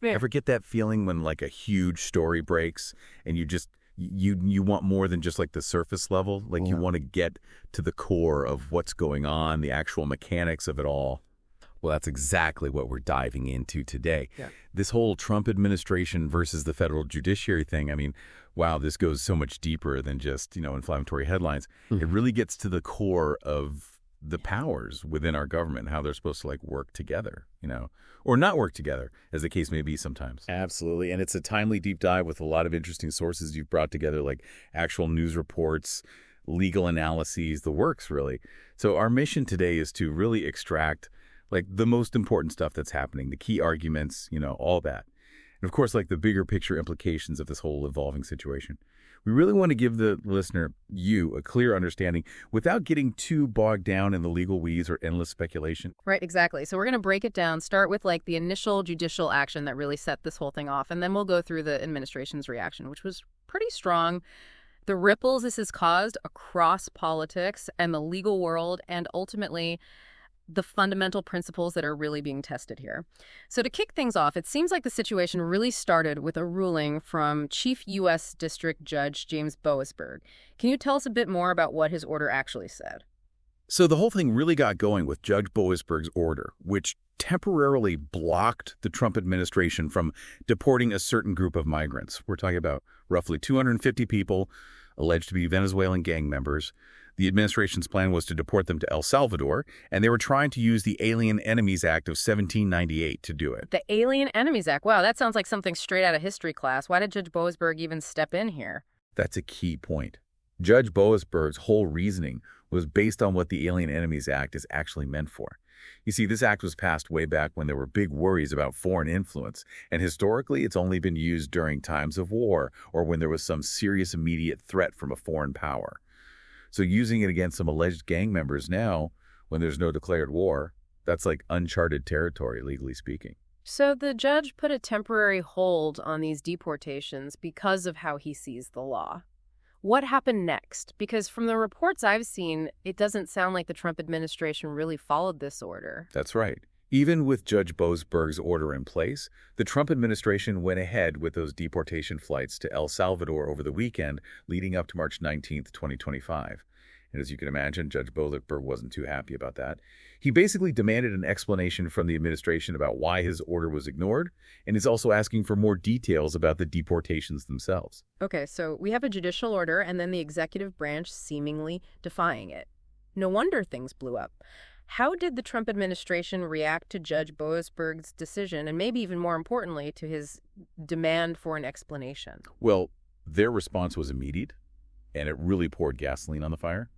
Yeah. Ever get that feeling when like a huge story breaks and you want more than just like the surface level? Like you want to get to the core of what's going on, the actual mechanics of it all. Well, that's exactly what we're diving into today. Yeah. This whole Trump administration versus the federal judiciary thing, I mean, wow, this goes so much deeper than just, inflammatory headlines. It really gets to the core of the powers within our government, how they're supposed to like work together, or not work together, as the case may be sometimes. Absolutely. And it's a timely deep dive with a lot of interesting sources you've brought together, like actual news reports, legal analyses, the works, really. So our mission today is to really extract like the most important stuff that's happening, the key arguments, all that. And of course, like the bigger picture implications of this whole evolving situation. We really want to give the listener, you, a clear understanding without getting too bogged down in the legal weeds or endless speculation. Right, exactly. So we're going to break it down, start with like the initial judicial action that really set this whole thing off, and then we'll go through the administration's reaction, which was pretty strong. The ripples this has caused across politics and the legal world, and ultimately the fundamental principles that are really being tested here. So to kick things off, it seems like the situation really started with a ruling from Chief U.S. District Judge James Boasberg. Can you tell us a bit more about what his order actually said? So the whole thing really got going with Judge Boasberg's order, which temporarily blocked the Trump administration from deporting a certain group of migrants. We're talking about roughly 250 people alleged to be Venezuelan gang members. The administration's plan was to deport them to El Salvador, and they were trying to use the Alien Enemies Act of 1798 to do it. The Alien Enemies Act. Wow, that sounds like something straight out of history class. Why did Judge Boasberg even step in here? That's a key point. Judge Boasberg's whole reasoning was based on what the Alien Enemies Act is actually meant for. You see, this act was passed way back when there were big worries about foreign influence, and historically it's only been used during times of war or when there was some serious immediate threat from a foreign power. So using it against some alleged gang members now, when there's no declared war, that's like uncharted territory, legally speaking. So the judge put a temporary hold on these deportations because of how he sees the law. What happened next? Because from the reports I've seen, it doesn't sound like the Trump administration really followed this order. That's right. Even with Judge Boasberg's order in place, the Trump administration went ahead with those deportation flights to El Salvador over the weekend leading up to March 19th, 2025. And as you can imagine, Judge Boasberg wasn't too happy about that. He basically demanded an explanation from the administration about why his order was ignored, and is also asking for more details about the deportations themselves. Okay, so we have a judicial order and then the executive branch seemingly defying it. No wonder things blew up. How did the Trump administration react to Judge Boasberg's decision, and maybe even more importantly, to his demand for an explanation? Well, their response was immediate, and it really poured gasoline on the fire.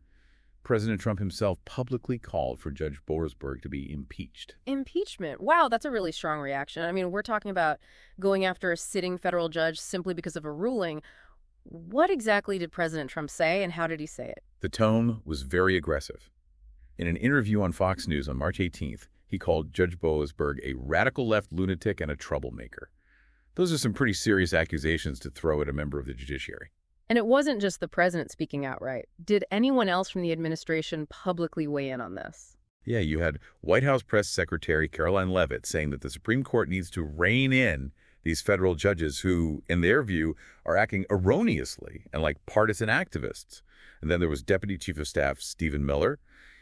President Trump himself publicly called for Judge Boasberg to be impeached. Impeachment. Wow, that's a really strong reaction. I mean, we're talking about going after a sitting federal judge simply because of a ruling. What exactly did President Trump say, and how did he say it? The tone was very aggressive. In an interview on Fox News on March 18th, he called Judge Boasberg a radical left lunatic and a troublemaker. Those are some pretty serious accusations to throw at a member of the judiciary. And it wasn't just the president speaking outright. Did anyone else from the administration publicly weigh in on this? Yeah, you had White House Press Secretary Caroline Leavitt saying that the Supreme Court needs to rein in these federal judges who, in their view, are acting erroneously and like partisan activists. And then there was Deputy Chief of Staff Stephen Miller.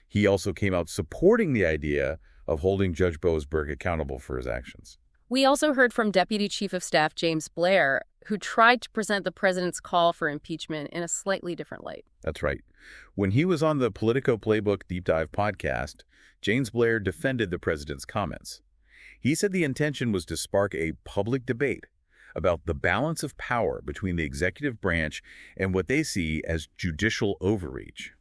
He also came out supporting the idea of holding Judge Boasberg accountable for his actions. We also heard from Deputy Chief of Staff James Blair, who tried to present the president's call for impeachment in a slightly different light. That's right. When he was on the Politico Playbook Deep Dive podcast, James Blair defended the president's comments. He said the intention was to spark a public debate about the balance of power between the executive branch and what they see as judicial overreach.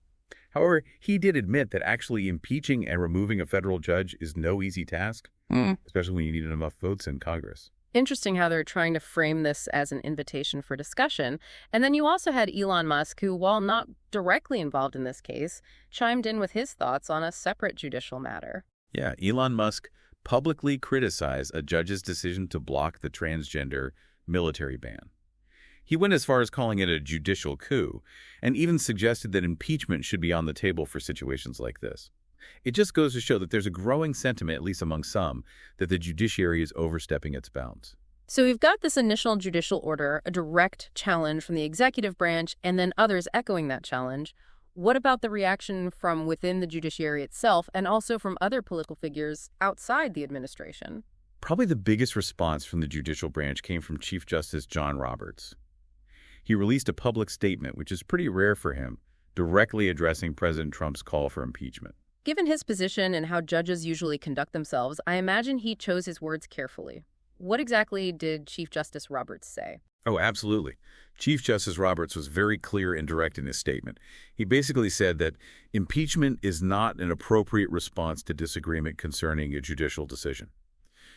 However, he did admit that actually impeaching and removing a federal judge is no easy task, especially when you need enough votes in Congress. Interesting how they're trying to frame this as an invitation for discussion. And then you also had Elon Musk, who, while not directly involved in this case, chimed in with his thoughts on a separate judicial matter. Yeah, Elon Musk publicly criticized a judge's decision to block the transgender military ban. He went as far as calling it a judicial coup, and even suggested that impeachment should be on the table for situations like this. It just goes to show that there's a growing sentiment, at least among some, that the judiciary is overstepping its bounds. So we've got this initial judicial order, a direct challenge from the executive branch, and then others echoing that challenge. What about the reaction from within the judiciary itself and also from other political figures outside the administration? Probably the biggest response from the judicial branch came from Chief Justice John Roberts. He released a public statement, which is pretty rare for him, directly addressing President Trump's call for impeachment. Given his position and how judges usually conduct themselves, I imagine he chose his words carefully. What exactly did Chief Justice Roberts say? Oh, absolutely. Chief Justice Roberts was very clear and direct in his statement. He basically said that impeachment is not an appropriate response to disagreement concerning a judicial decision.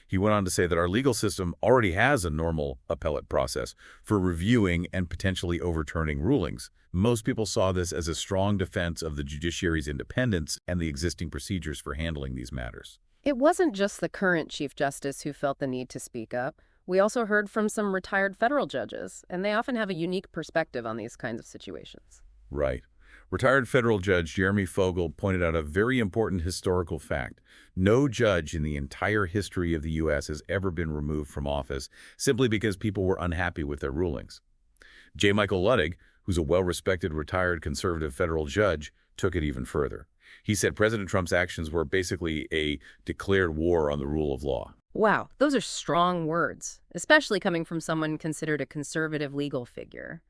He went on to say that our legal system already has a normal appellate process for reviewing and potentially overturning rulings. Most people saw this as a strong defense of the judiciary's independence and the existing procedures for handling these matters. It wasn't just the current Chief Justice who felt the need to speak up. We also heard from some retired federal judges, and they often have a unique perspective on these kinds of situations. Right. Retired federal judge Jeremy Fogel pointed out a very important historical fact. No judge in the entire history of the U.S. has ever been removed from office simply because people were unhappy with their rulings. J. Michael Luttig, who's a well-respected retired conservative federal judge, took it even further. He said President Trump's actions were basically a declared war on the rule of law. Wow, those are strong words, especially coming from someone considered a conservative legal figure.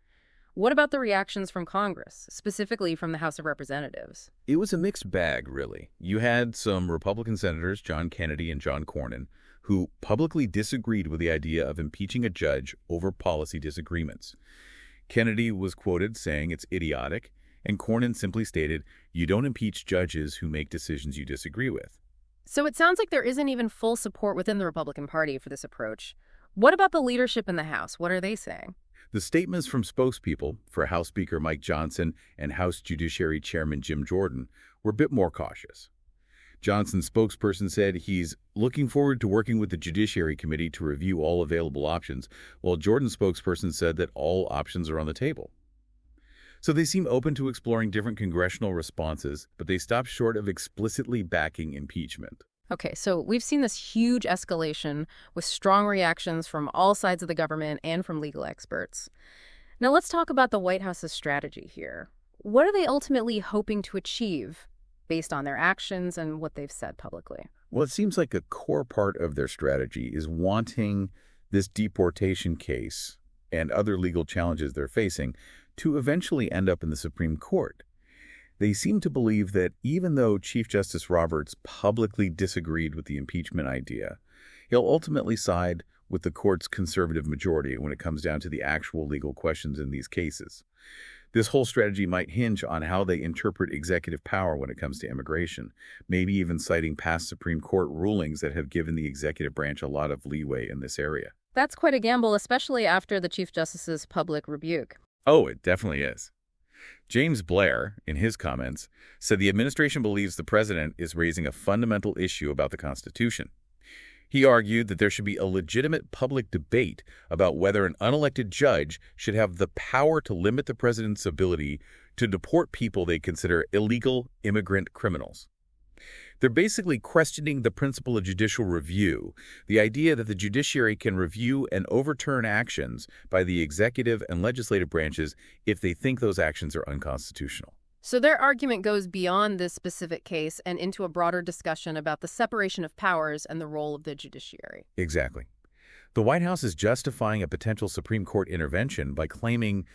What about the reactions from Congress, specifically from the House of Representatives? It was a mixed bag, really. You had some Republican senators, John Kennedy and John Cornyn, who publicly disagreed with the idea of impeaching a judge over policy disagreements. Kennedy was quoted saying it's idiotic, and Cornyn simply stated, "You don't impeach judges who make decisions you disagree with." So it sounds like there isn't even full support within the Republican Party for this approach. What about the leadership in the House? What are they saying? The statements from spokespeople for House Speaker Mike Johnson and House Judiciary Chairman Jim Jordan were a bit more cautious. Johnson's spokesperson said he's looking forward to working with the Judiciary Committee to review all available options, while Jordan's spokesperson said that all options are on the table. So they seem open to exploring different congressional responses, but they stop short of explicitly backing impeachment. Okay, so we've seen this huge escalation with strong reactions from all sides of the government and from legal experts. Now let's talk about the White House's strategy here. What are they ultimately hoping to achieve based on their actions and what they've said publicly? Well, it seems like a core part of their strategy is wanting this deportation case and other legal challenges they're facing to eventually end up in the Supreme Court. They seem to believe that even though Chief Justice Roberts publicly disagreed with the impeachment idea, he'll ultimately side with the court's conservative majority when it comes down to the actual legal questions in these cases. This whole strategy might hinge on how they interpret executive power when it comes to immigration, maybe even citing past Supreme Court rulings that have given the executive branch a lot of leeway in this area. That's quite a gamble, especially after the Chief Justice's public rebuke. Oh, it definitely is. James Blair, in his comments, said the administration believes the president is raising a fundamental issue about the Constitution. He argued that there should be a legitimate public debate about whether an unelected judge should have the power to limit the president's ability to deport people they consider illegal immigrant criminals. They're basically questioning the principle of judicial review, the idea that the judiciary can review and overturn actions by the executive and legislative branches if they think those actions are unconstitutional. So their argument goes beyond this specific case and into a broader discussion about the separation of powers and the role of the judiciary. Exactly. The White House is justifying a potential Supreme Court intervention by claiming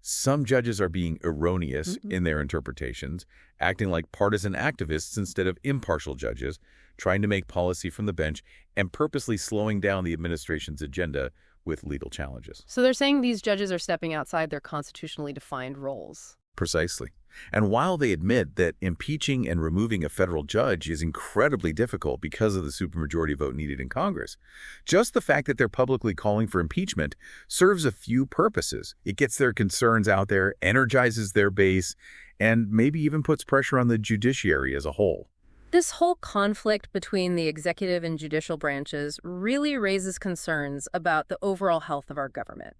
some judges are being erroneous in their interpretations, acting like partisan activists instead of impartial judges, trying to make policy from the bench, and purposely slowing down the administration's agenda with legal challenges. So they're saying these judges are stepping outside their constitutionally defined roles. Precisely. And while they admit that impeaching and removing a federal judge is incredibly difficult because of the supermajority vote needed in Congress, just the fact that they're publicly calling for impeachment serves a few purposes. It gets their concerns out there, energizes their base, and maybe even puts pressure on the judiciary as a whole. This whole conflict between the executive and judicial branches really raises concerns about the overall health of our government.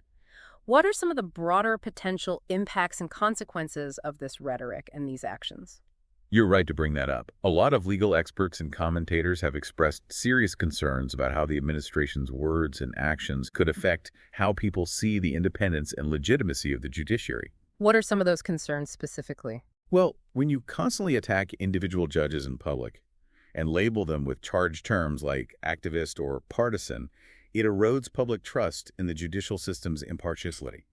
What are some of the broader potential impacts and consequences of this rhetoric and these actions? You're right to bring that up. A lot of legal experts and commentators have expressed serious concerns about how the administration's words and actions could affect how people see the independence and legitimacy of the judiciary. What are some of those concerns specifically? Well, when you constantly attack individual judges in public and label them with charged terms like activist or partisan, it erodes public trust in the judicial system's impartiality.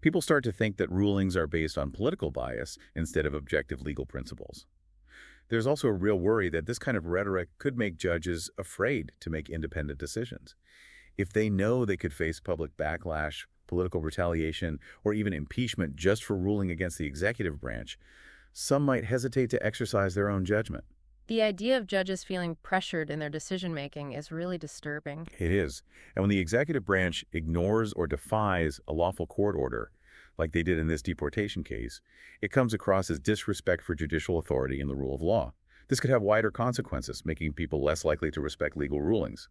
People start to think that rulings are based on political bias instead of objective legal principles. There's also a real worry that this kind of rhetoric could make judges afraid to make independent decisions. If they know they could face public backlash, political retaliation, or even impeachment just for ruling against the executive branch, some might hesitate to exercise their own judgment. The idea of judges feeling pressured in their decision-making is really disturbing. It is. And when the executive branch ignores or defies a lawful court order, like they did in this deportation case, it comes across as disrespect for judicial authority and the rule of law. This could have wider consequences, making people less likely to respect legal rulings.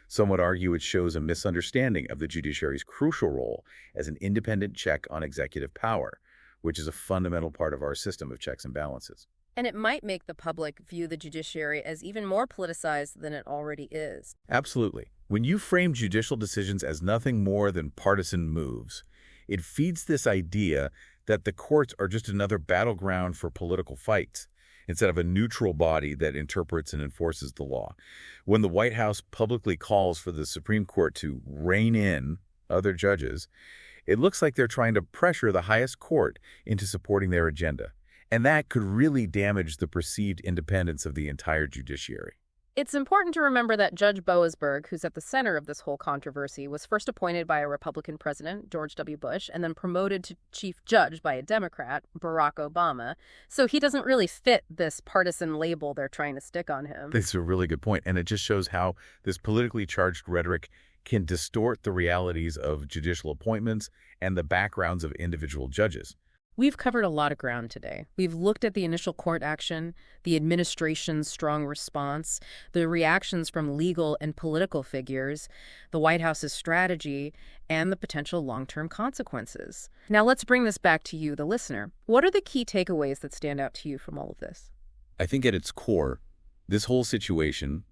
Some would argue it shows a misunderstanding of the judiciary's crucial role as an independent check on executive power, which is a fundamental part of our system of checks and balances. And it might make the public view the judiciary as even more politicized than it already is. Absolutely. When you frame judicial decisions as nothing more than partisan moves, it feeds this idea that the courts are just another battleground for political fights, instead of a neutral body that interprets and enforces the law. When the White House publicly calls for the Supreme Court to rein in other judges, it looks like they're trying to pressure the highest court into supporting their agenda. And that could really damage the perceived independence of the entire judiciary. It's important to remember that Judge Boasberg, who's at the center of this whole controversy, was first appointed by a Republican president, George W. Bush, and then promoted to chief judge by a Democrat, Barack Obama. So he doesn't really fit this partisan label they're trying to stick on him. That's a really good point, and it just shows how this politically charged rhetoric can distort the realities of judicial appointments and the backgrounds of individual judges. We've covered a lot of ground today. We've looked at the initial court action, the administration's strong response, the reactions from legal and political figures, the White House's strategy, and the potential long-term consequences. Now let's bring this back to you, the listener. What are the key takeaways that stand out to you from all of this? I think at its core, this whole situation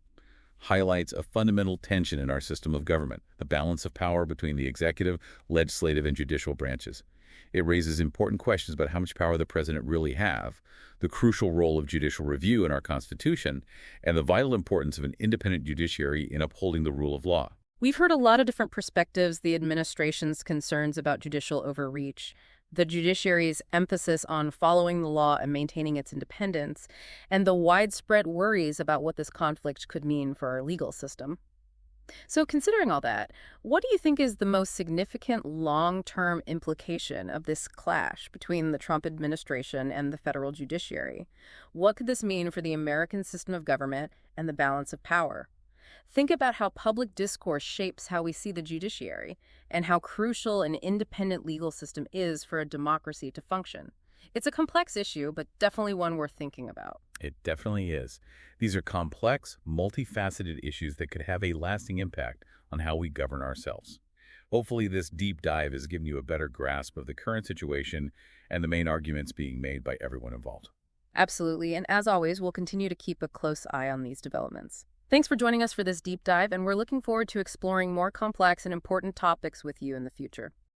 highlights a fundamental tension in our system of government, the balance of power between the executive, legislative, and judicial branches. It raises important questions about how much power the president really have, the crucial role of judicial review in our Constitution, and the vital importance of an independent judiciary in upholding the rule of law. We've heard a lot of different perspectives, the administration's concerns about judicial overreach, the judiciary's emphasis on following the law and maintaining its independence, and the widespread worries about what this conflict could mean for our legal system. So considering all that, what do you think is the most significant long-term implication of this clash between the Trump administration and the federal judiciary? What could this mean for the American system of government and the balance of power? Think about how public discourse shapes how we see the judiciary and how crucial an independent legal system is for a democracy to function. It's a complex issue, but definitely one worth thinking about. It definitely is. These are complex, multifaceted issues that could have a lasting impact on how we govern ourselves. Hopefully, this deep dive has given you a better grasp of the current situation and the main arguments being made by everyone involved. Absolutely, and as always, we'll continue to keep a close eye on these developments. Thanks for joining us for this deep dive, and we're looking forward to exploring more complex and important topics with you in the future.